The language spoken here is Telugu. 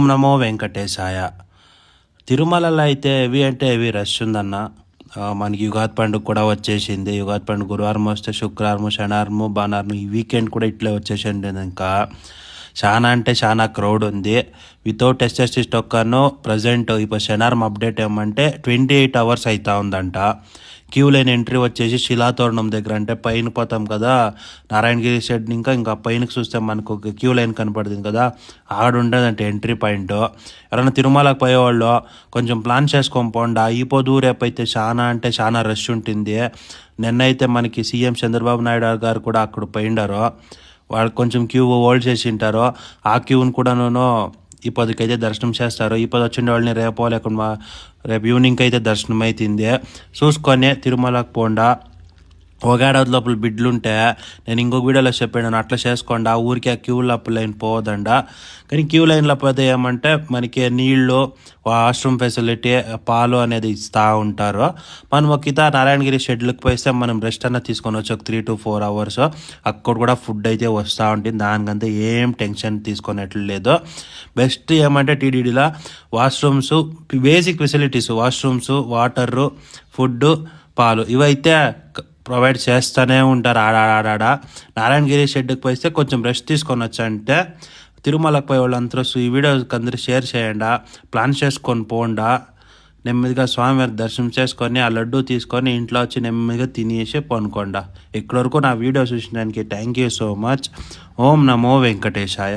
ఓం నమో వెంకటేశాయ. తిరుమలలో అయితే హెవీ అంటే హెవీ రష్ ఉందన్న. మనకి యుగాది పండుగ కూడా వచ్చేసింది. యుగాది పండుగ గురువారం వస్తే శుక్రవారము, శనివారము, భానువారం ఈ వీకెండ్ కూడా ఇట్లే వచ్చేసింది. ఇంకా చాలా అంటే చాలా క్రౌడ్ ఉంది. వితౌట్ ఎస్ఎస్టీ టోకన్ ప్రజెంట్ ఇప్పుడు శనివారం అప్డేట్ ఏమంటే 28 hours అవుతా ఉందంట. క్యూ లైన్ ఎంట్రీ వచ్చేసి శిలాతోరణం దగ్గర, అంటే పైన పోతాం కదా నారాయణగిరి షెడ్, ఇంకా పైనకి చూస్తే మనకు ఒక క్యూ లైన్ కనపడుతుంది కదా, ఆడ ఉండదంటే ఎంట్రీ పాయింట్. ఎవరైనా తిరుమలకు పోయేవాళ్ళు కొంచెం ప్లాన్ చేసుకొని పోండా. ఈ పొద్దు రేపు అయితే చాలా అంటే చాలా రష్ ఉంటుంది. నిన్నైతే మనకి సీఎం చంద్రబాబు నాయుడు గారు కూడా అక్కడ పోయిండారు. వాళ్ళు కొంచెం క్యూ హోల్డ్ చేసి ఉంటారు. ఆ క్యూని కూడాను ఈ పొద్దుకైతే దర్శనం చేస్తారు. ఈ పొద్దు వచ్చిన వాళ్ళని రేపు ఈవినింగ్కి అయితే దర్శనం అవుతుంది. చూసుకొని తిరుమలకు పోండా. ఒగాడవది లోపల బిడ్లుంటే నేను ఇంకొక వీడియోలో చెప్పాను, అట్లా చేసుకోండి. ఆ ఊరికి ఆ క్యూ లైన్ పోదండ. కానీ క్యూ లైన్లో పోతే ఏమంటే మనకి నీళ్ళు, వాష్రూమ్ ఫెసిలిటీ, పాలు అనేది ఇస్తూ ఉంటారు. మనం ఒక నారాయణగిరి షెడ్లకు పోయిస్తే మనం రెస్ట్ అన్న తీసుకొని వచ్చి ఒక 3 to 4 hours అక్కడ కూడా ఫుడ్ అయితే వస్తూ ఉంటుంది. దానికంతా ఏం టెన్షన్ తీసుకునేట్లు లేదు. బెస్ట్ ఏమంటే టీటీడీలో washrooms, basic facilities, washrooms, water, food, పాలు ఇవైతే ప్రొవైడ్ చేస్తూనే ఉంటారు. ఆడాడ నారాయణగిరి షెడ్కి పోయిస్తే కొంచెం రెస్ట్ తీసుకొని వచ్చంటే తిరుమలకు పోయే వాళ్ళందరూ ఈ వీడియోకి అందరూ షేర్ చేయండి. ప్లాన్ చేసుకొని పోండా. నెమ్మదిగా స్వామివారి దర్శనం చేసుకొని ఆ లడ్డు తీసుకొని ఇంట్లో వచ్చి నెమ్మదిగా తినేసి పనుకోండా. ఇక్కడి వరకు నా వీడియో చూసినానికి థ్యాంక్ యూ సో మచ్. ఓం నమో వెంకటేశాయ.